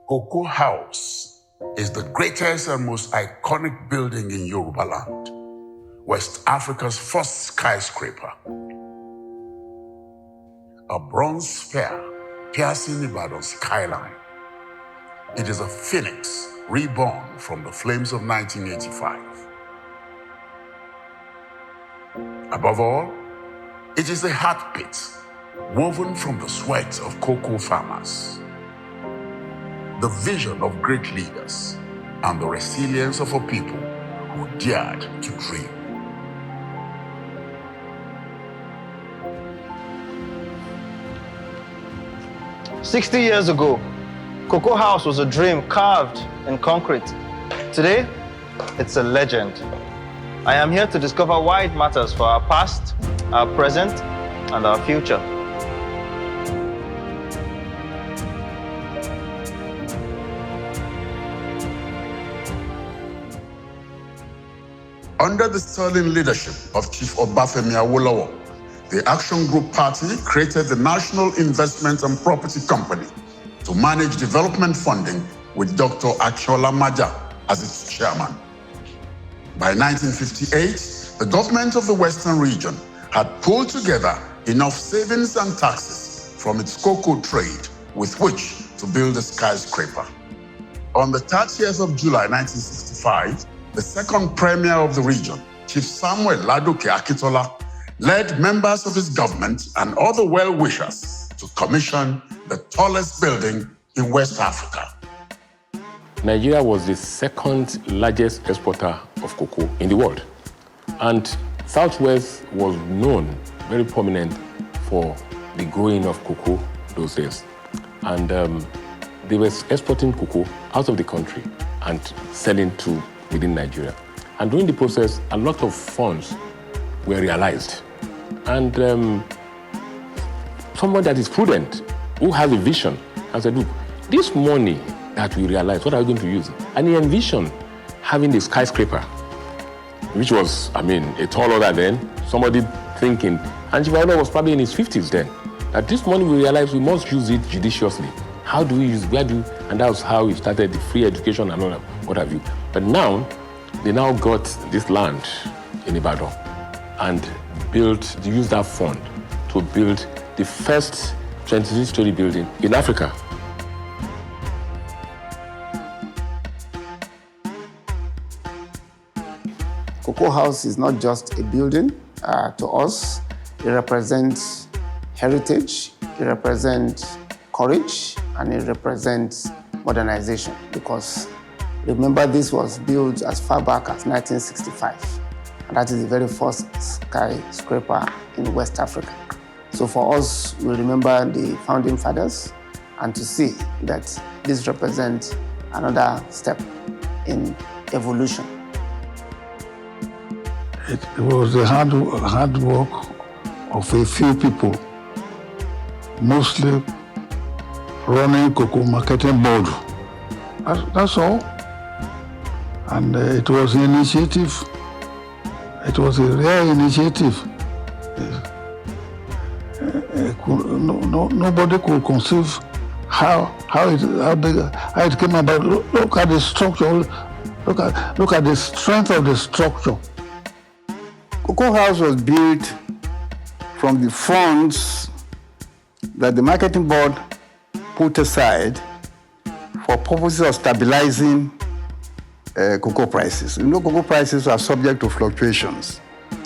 Cocoa House is the greatest and most iconic building in Yoruba land, West Africa's first skyscraper. A bronze sphere piercing Ibadan's skyline. It is a phoenix reborn from the flames of 1985. Above all, it is a heartbeat woven from the sweat of cocoa farmers, the vision of great leaders, and the resilience of a people who dared to dream. "60 years ago, Cocoa House was a dream carved in concrete. Today, it's a legend. I am here to discover why it matters for our past, our present, and our future." Under the sterling leadership of Chief Obafemi Awolowo, the Action Group Party created the National Investment and Property Company to manage development funding with Dr. Achola Maja as its chairman. By 1958, the government of the Western region had pulled together enough savings and taxes from its cocoa trade with which to build a skyscraper. On the 30th of July 1965, the second premier of the region, Chief Samuel Ladoke Akitola, led members of his government and other well-wishers to commission the tallest building in West Africa. Nigeria was the second largest exporter of cocoa in the world. And Southwest was known, very prominent, for the growing of cocoa those days. And they were exporting cocoa out of the country and selling to within Nigeria. And during the process, a lot of funds were realized. And someone that is prudent, who has a vision, and said, look, this money that we realize, what are we going to use? And he envisioned having a skyscraper, which was, a tall order then, somebody thinking, and Chief Awolowo was probably in his 50s then, that this money we realized we must use it judiciously. How do we use it? And that was how we started the free education and all that, what have you. But now, they now got this land in Ibadan and used that fund to build the first 23-story building in Africa. Cocoa House is not just a building. To us, it represents heritage, it represents courage, and it represents modernization, because remember, this was built as far back as 1965, and that is the very first skyscraper in West Africa. So for us, we remember the founding fathers, and to see that this represents another step in evolution. It was the hard work of a few people, mostly running cocoa marketing board. That's all. And it was an initiative. It was a rare initiative. Nobody could conceive how it came about. Look at the structure. Look at the strength of the structure. Cocoa House was built from the funds that the marketing board put aside for purposes of stabilizing cocoa prices. You know, cocoa prices are subject to fluctuations.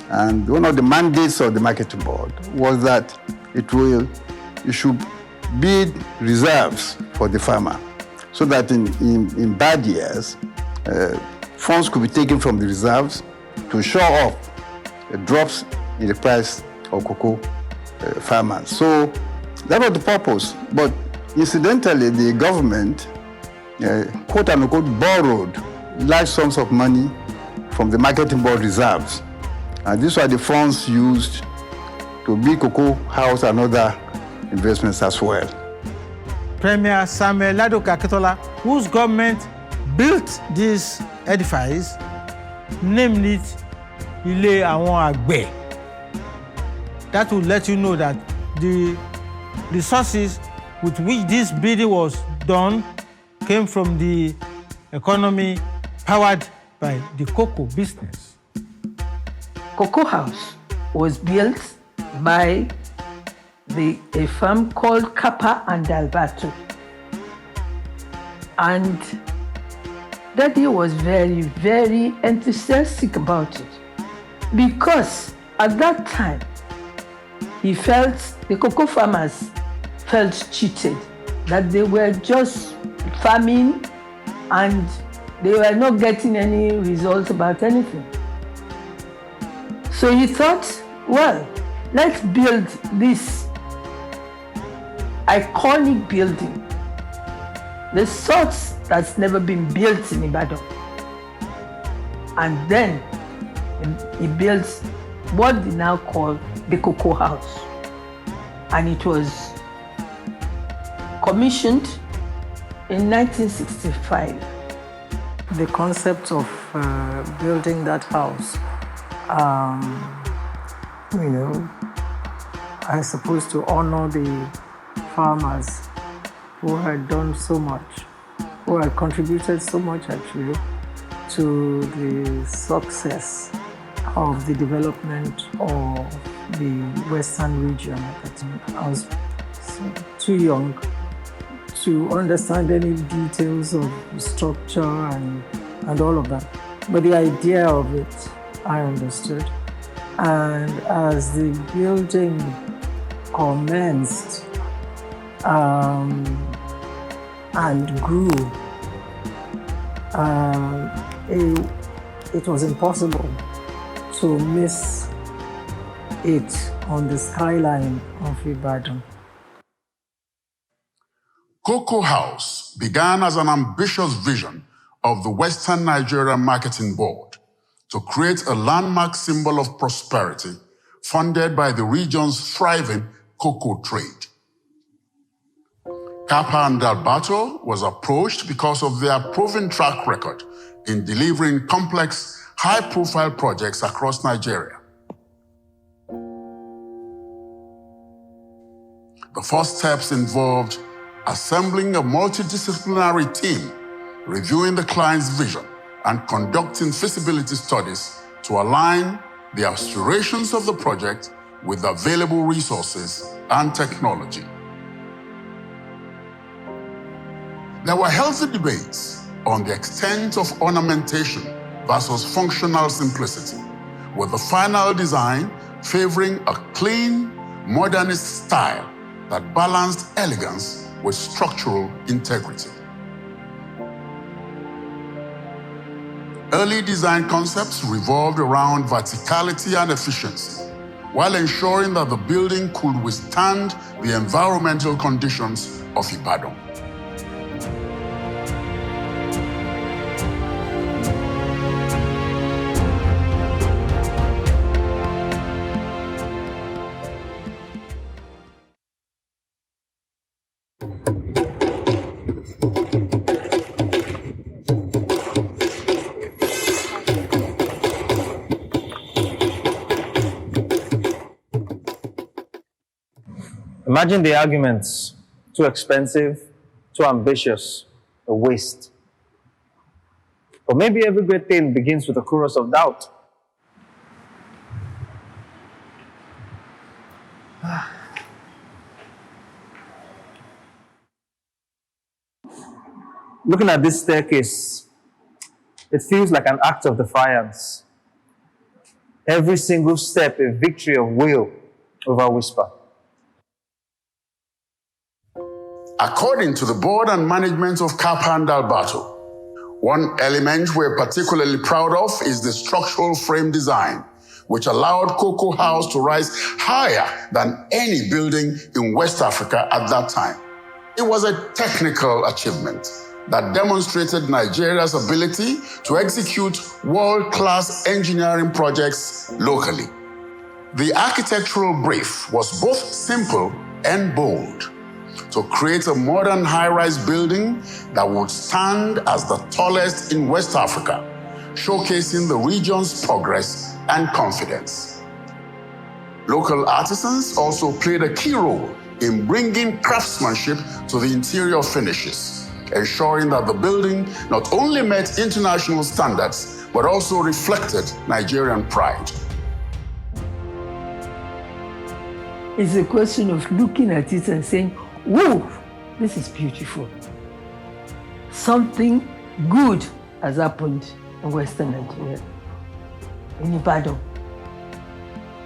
And one of the mandates of the marketing board was that it should build reserves for the farmer, so that in bad years, funds could be taken from the reserves to shore up drops in the price of cocoa farmers. So that was the purpose. But incidentally, the government, quote unquote, borrowed large sums of money from the marketing board reserves. And these were the funds used to build Cocoa House and other investments as well. Premier Samuel Ladoke Akitola, whose government built this edifice, named it Ilé Àwọn Àgbẹ̀. That will let you know that the resources with which this building was done came from the economy powered by the cocoa business. Cocoa House was built by a firm called Kappa and Alberto. And Daddy was very, very enthusiastic about it because at that time, he felt, the cocoa farmers felt cheated, that they were just farming and they were not getting any results about anything. So he thought, well, let's build this iconic building, the sort that's never been built in Ibadan. And then he built what they now call the Cocoa House. And it was commissioned in 1965. The concept of building that house, I suppose to honor the farmers who had done so much, who had contributed so much actually to the success of the development of the Western region at that time. I was too young to understand any details of structure and all of that. But the idea of it, I understood. And as the building commenced and grew, it was impossible to miss it on the skyline of Ibadan. Cocoa House began as an ambitious vision of the Western Nigeria Marketing Board to create a landmark symbol of prosperity funded by the region's thriving cocoa trade. Kappa and Alberto was approached because of their proven track record in delivering complex, high-profile projects across Nigeria. The first steps involved assembling a multidisciplinary team, reviewing the client's vision, and conducting feasibility studies to align the aspirations of the project with available resources and technology. There were healthy debates on the extent of ornamentation versus functional simplicity, with the final design favoring a clean, modernist style that balanced elegance with structural integrity. Early design concepts revolved around verticality and efficiency, while ensuring that the building could withstand the environmental conditions of Ibadan. Imagine the arguments: too expensive, too ambitious, a waste. But maybe every great thing begins with a chorus of doubt. Looking at this staircase, it feels like an act of defiance. Every single step a victory of will over whisper. According to the board and management of Kappa and Alberto, one element we're particularly proud of is the structural frame design, which allowed Cocoa House to rise higher than any building in West Africa at that time. It was a technical achievement that demonstrated Nigeria's ability to execute world-class engineering projects locally. The architectural brief was both simple and bold, to create a modern high-rise building that would stand as the tallest in West Africa, showcasing the region's progress and confidence. Local artisans also played a key role in bringing craftsmanship to the interior finishes, ensuring that the building not only met international standards, but also reflected Nigerian pride. It's a question of looking at it and saying, whoa, this is beautiful. Something good has happened in Western Nigeria, in Ibadan.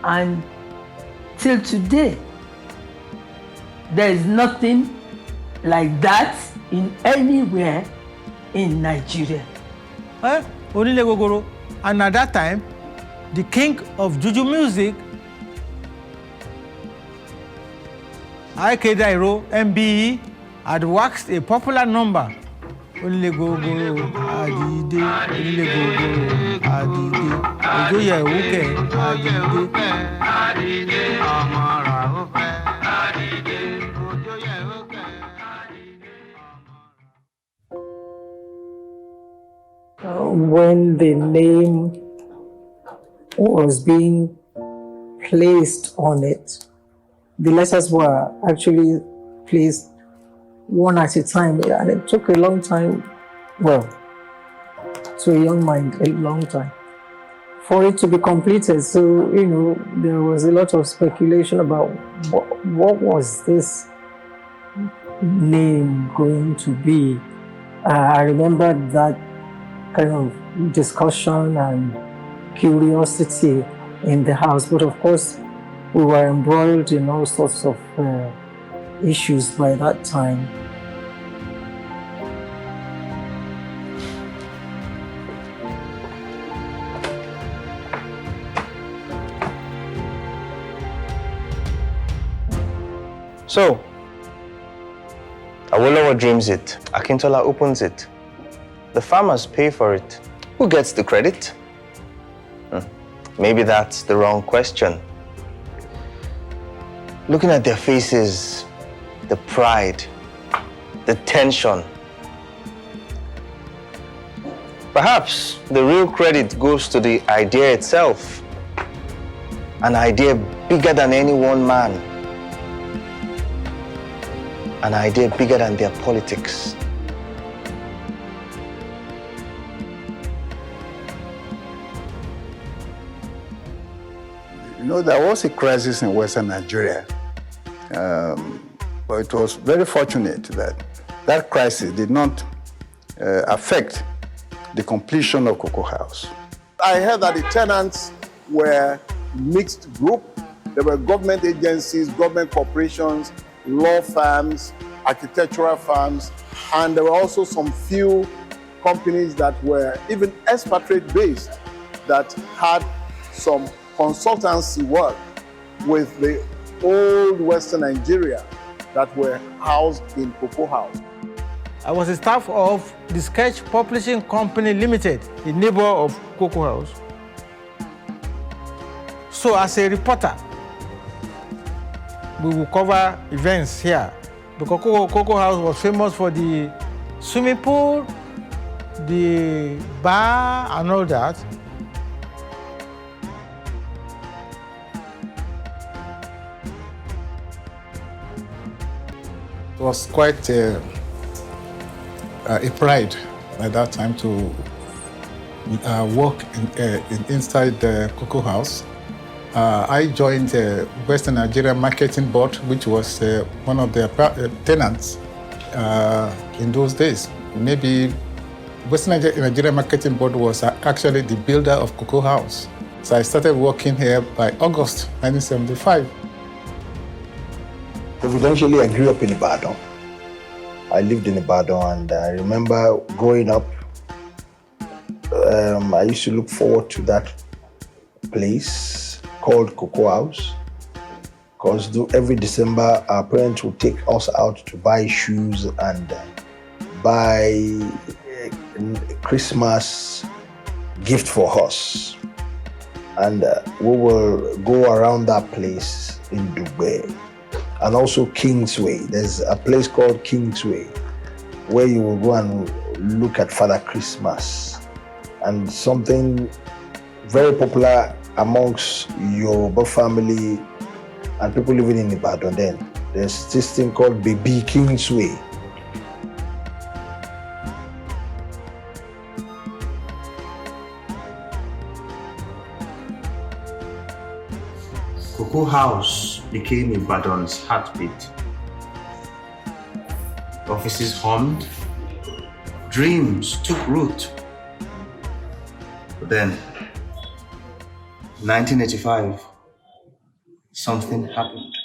And till today, there is nothing like that in anywhere in Nigeria. Onile Gogoro. And at that time, the king of Juju music, Dairo, MBE, had waxed a popular number. Onile Gogoro, Adide, Onile Gogoro, Adide, Ojoye Uke, Adide, Adide, Amara Uke, Adide, Ojoye Uke, Adide. When the name was being placed on it, the letters were actually placed one at a time, and it took a long time, well, to a young mind, a long time, for it to be completed. So, there was a lot of speculation about what was this name going to be. I remember that kind of discussion and curiosity in the house, but of course, we were embroiled in all sorts of issues by that time. So, Awolowo dreams it, Akintola opens it. The farmers pay for it. Who gets the credit? Maybe that's the wrong question. Looking at their faces, the pride, the tension. Perhaps the real credit goes to the idea itself. An idea bigger than any one man. An idea bigger than their politics. There was a crisis in Western Nigeria, but it was very fortunate that that crisis did not affect the completion of Cocoa House. I heard that the tenants were mixed group. There were government agencies, government corporations, law firms, architectural firms, and there were also some few companies that were even expatriate-based that had some consultancy work with the old Western Nigeria that were housed in Cocoa House. I was a staff of the Sketch Publishing Company Limited, a neighbor of Cocoa House. So as a reporter, we will cover events here. Because Cocoa House was famous for the swimming pool, the bar, and all that. It was quite a pride at that time to work inside the Cocoa House. I joined the Western Nigeria Marketing Board, which was one of their tenants in those days. Maybe Western Nigeria Marketing Board was actually the builder of Cocoa House. So I started working here by August 1975. Eventually, I grew up in Ibadan. I lived in Ibadan, and I remember growing up, I used to look forward to that place called Cocoa House, because every December, our parents would take us out to buy shoes and buy Christmas gift for us. And we will go around that place in Dubai. And also Kingsway. There's a place called Kingsway where you will go and look at Father Christmas. And something very popular amongst Yoruba family and people living in Ibadan then, there's this thing called Baby Kingsway. Cocoa House became Ibadan's heartbeat. Offices hummed, dreams took root. But then, 1985, something happened.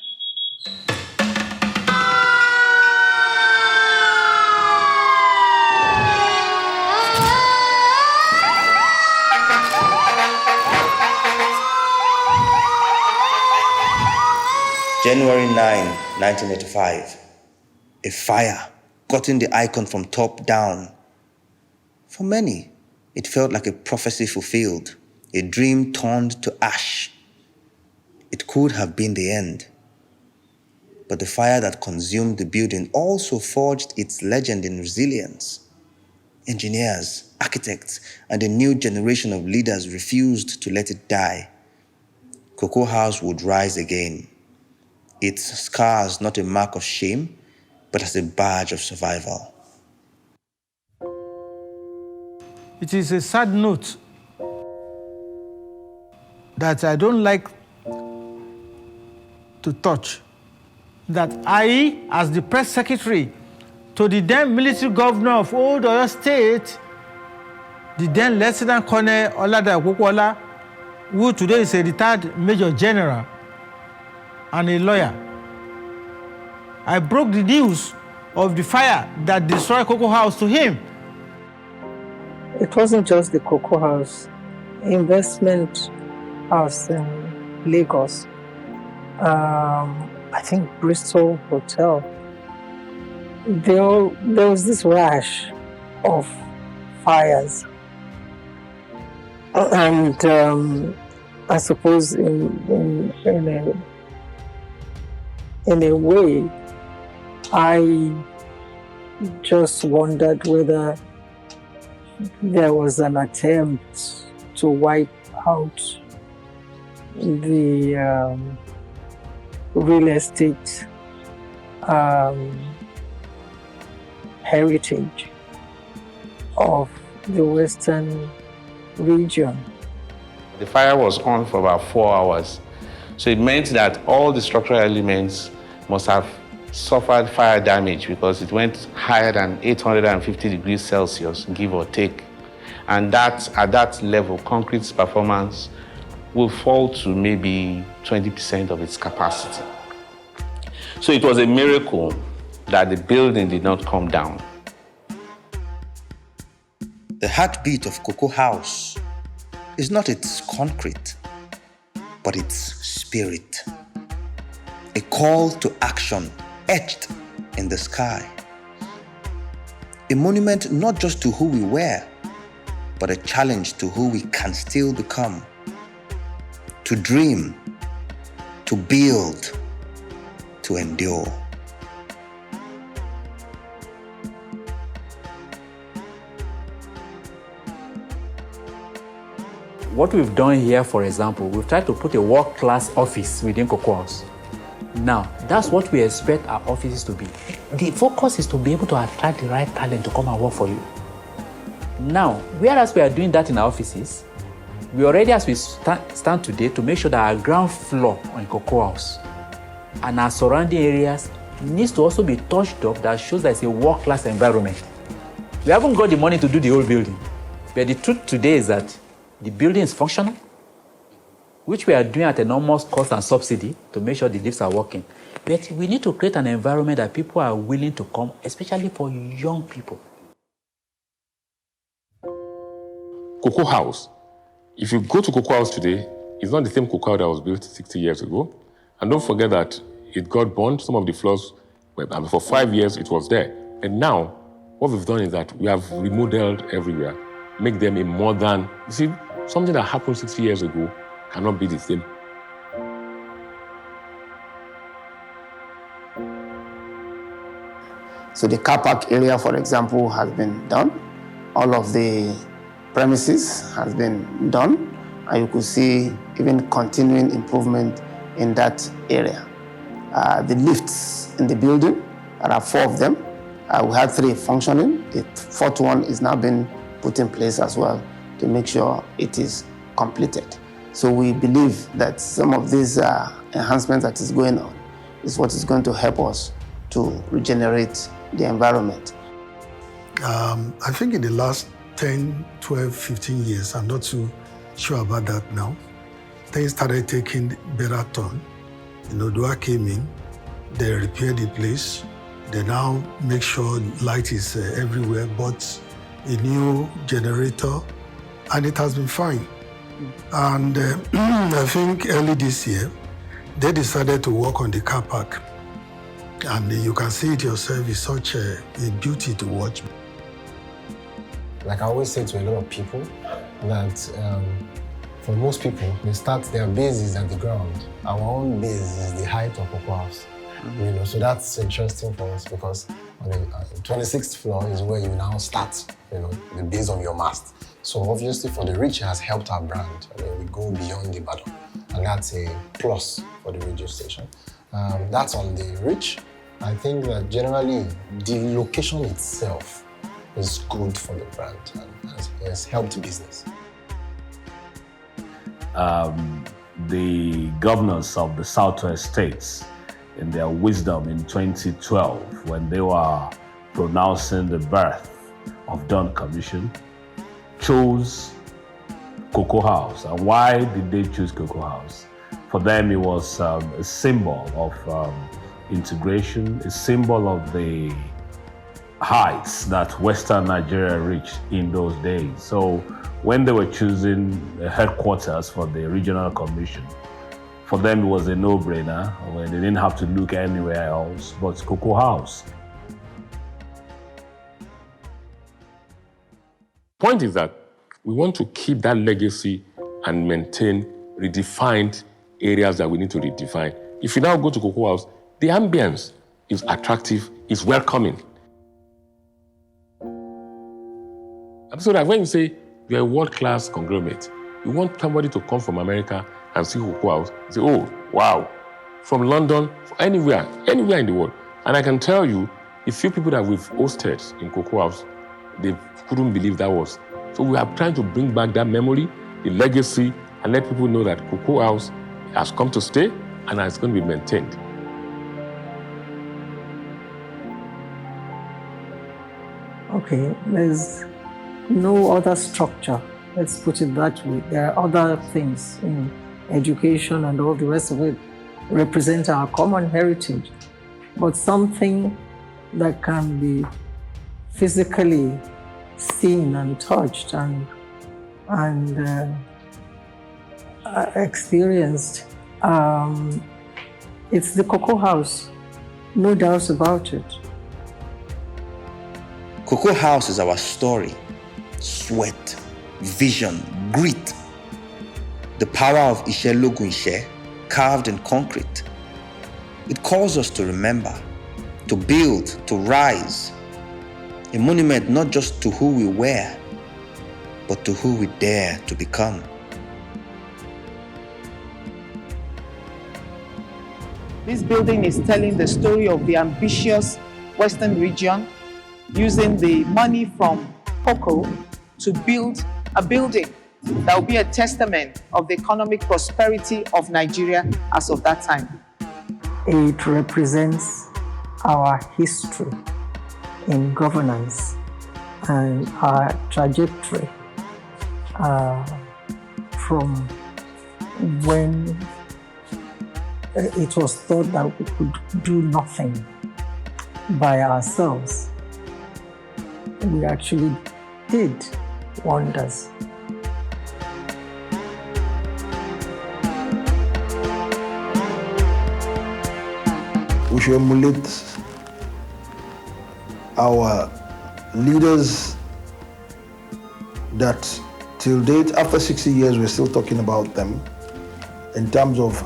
January 9, 1985, a fire cutting the icon from top down. For many, it felt like a prophecy fulfilled, a dream turned to ash. It could have been the end. But the fire that consumed the building also forged its legend in resilience. Engineers, architects, and a new generation of leaders refused to let it die. Cocoa House would rise again. Its scars not a mark of shame, but as a badge of survival. It is a sad note that I don't like to touch, that I, as the press secretary to the then military governor of Odu'a State, the then Lieutenant Colonel Olada Okuola, who today is a retired Major General and a lawyer, I broke the news of the fire that destroyed Cocoa House to him. It wasn't just the Cocoa House, investment house in Lagos. I think Bristol Hotel. There was this rash of fires. And I suppose in a way, I just wondered whether there was an attempt to wipe out the real estate heritage of the Western region. The fire was on for about 4 hours. So it meant that all the structural elements must have suffered fire damage because it went higher than 850 degrees Celsius, give or take. And that, at that level, concrete's performance will fall to maybe 20% of its capacity. So it was a miracle that the building did not come down. The heartbeat of Cocoa House is not its concrete, but its spirit. A call to action etched in the sky. A monument not just to who we were, but a challenge to who we can still become. To dream, to build, to endure. What we've done here, for example, we've tried to put a world-class office within Cocoa House. Now, that's what we expect our offices to be. The focus is to be able to attract the right talent to come and work for you. Now, whereas we are doing that in our offices, we already, as we stand today, to make sure that our ground floor in Cocoa House and our surrounding areas needs to also be touched up that shows that it's a world-class environment. We haven't got the money to do the whole building, but the truth today is that the building is functional, which we are doing at enormous cost and subsidy to make sure the lifts are working. But we need to create an environment that people are willing to come, especially for young people. Cocoa House. If you go to Cocoa House today, it's not the same Cocoa House that was built 60 years ago. And don't forget that it got burned. Some of the floors, for 5 years, it was there. And now, what we've done is that we have remodeled everywhere, make them a modern. You see, something that happened 60 years ago cannot be the same. So the car park area, for example, has been done. All of the premises has been done. And you could see even continuing improvement in that area. The lifts in the building, there are 4 of them. We had 3 functioning. The 4th one is now being put in place as well to make sure it is completed. So we believe that some of these enhancements that is going on is what is going to help us to regenerate the environment. I think in the last 10, 12, 15 years, I'm not too sure about that now, things started taking better turn. Odu'a came in, they repaired the place, they now make sure light is everywhere, bought a new generator, and it has been fine. And I think early this year, they decided to work on the car park. And you can see it yourself, it's such a beauty to watch. Like I always say to a lot of people, that for most people, they start their bases at the ground. Our own base is the height of Cocoa House. So that's interesting for us because on the 26th floor is where you now start, the base of your mast. So obviously for the rich, it has helped our brand. We go beyond the battle, and that's a plus for the radio station. That's on the rich. I think that generally the location itself is good for the brand and has helped business. The governors of the Southwest states, in their wisdom in 2012, when they were pronouncing the birth of Dawn Commission, chose Cocoa House. And why did they choose Cocoa House? For them, it was a symbol of integration, a symbol of the heights that Western Nigeria reached in those days. So when they were choosing the headquarters for the regional commission, for them it was a no-brainer. They didn't have to look anywhere else but Cocoa House. Point is that we want to keep that legacy and maintain redefined areas that we need to redefine. If you now go to Cocoa House, the ambience is attractive, is welcoming. So that when you say you're a world-class conglomerate, you want somebody to come from America and see Cocoa House, say, oh, wow, from London, anywhere in the world. And I can tell you, the few people that we've hosted in Cocoa House, they couldn't believe that was. So we are trying to bring back that memory, the legacy, and let people know that Cocoa House has come to stay and is going to be maintained. Okay, there's no other structure, let's put it that way. There are other things in education and all the rest of it represent our common heritage, but something that can be physically seen and touched and experienced. It's the Cocoa House, no doubt about it. Cocoa House is our story, sweat, vision, grit. The power of Ishe carved in concrete. It calls us to remember, to build, to rise. A monument not just to who we were, but to who we dare to become. This building is telling the story of the ambitious Western region using the money from cocoa to build a building that will be a testament of the economic prosperity of Nigeria as of that time. It represents our history in governance and our trajectory from when it was thought that we could do nothing by ourselves. We actually did wonders. We should emulate our leaders that till date, after 60 years, we're still talking about them in terms of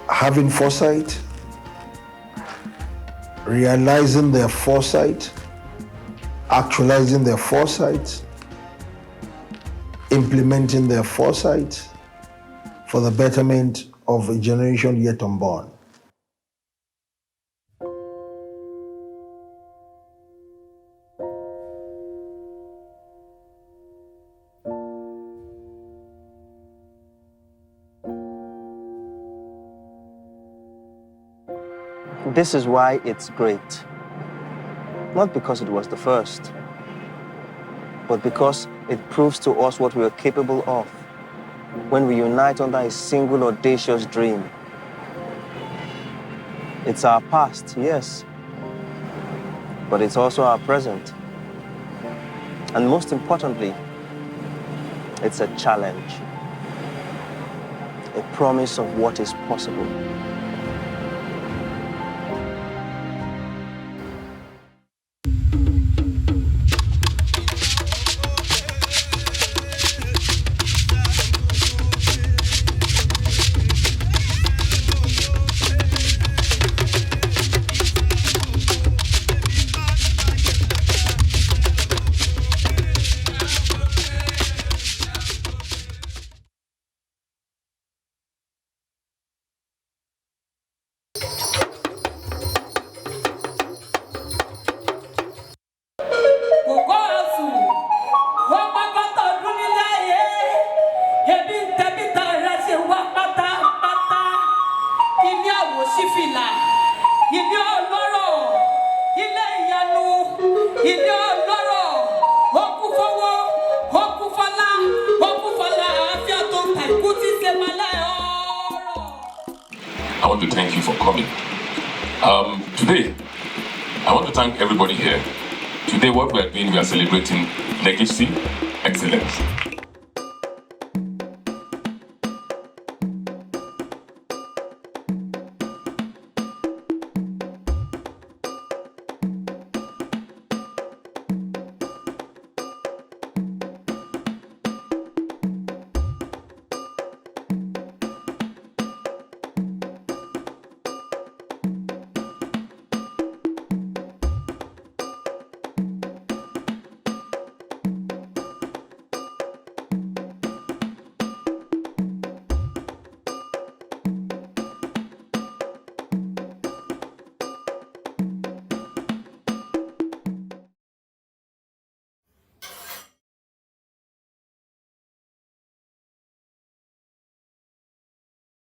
having foresight, realizing their foresight, actualizing their foresight, implementing their foresight for the betterment of a generation yet unborn. This is why it's great. Not because it was the first, but because it proves to us what we are capable of when we unite under a single audacious dream. It's our past, yes, but it's also our present. And most importantly, it's a challenge, a promise of what is possible. Àwòṣífìlà, ilé ọlọ́rọ̀, ilé ìyanu, ilé ọlọ́rọ̀, ó kún fọ́wọ́, ó kún fọ́lá, ó kún fọ́lá, àáfíà tó ń ta ikú tí ṣe malẹ̀ ọ̀rọ̀. I want to thank you for coming. Today, I want to thank everybody here. Today, what we are doing, we are celebrating legacy, excellence.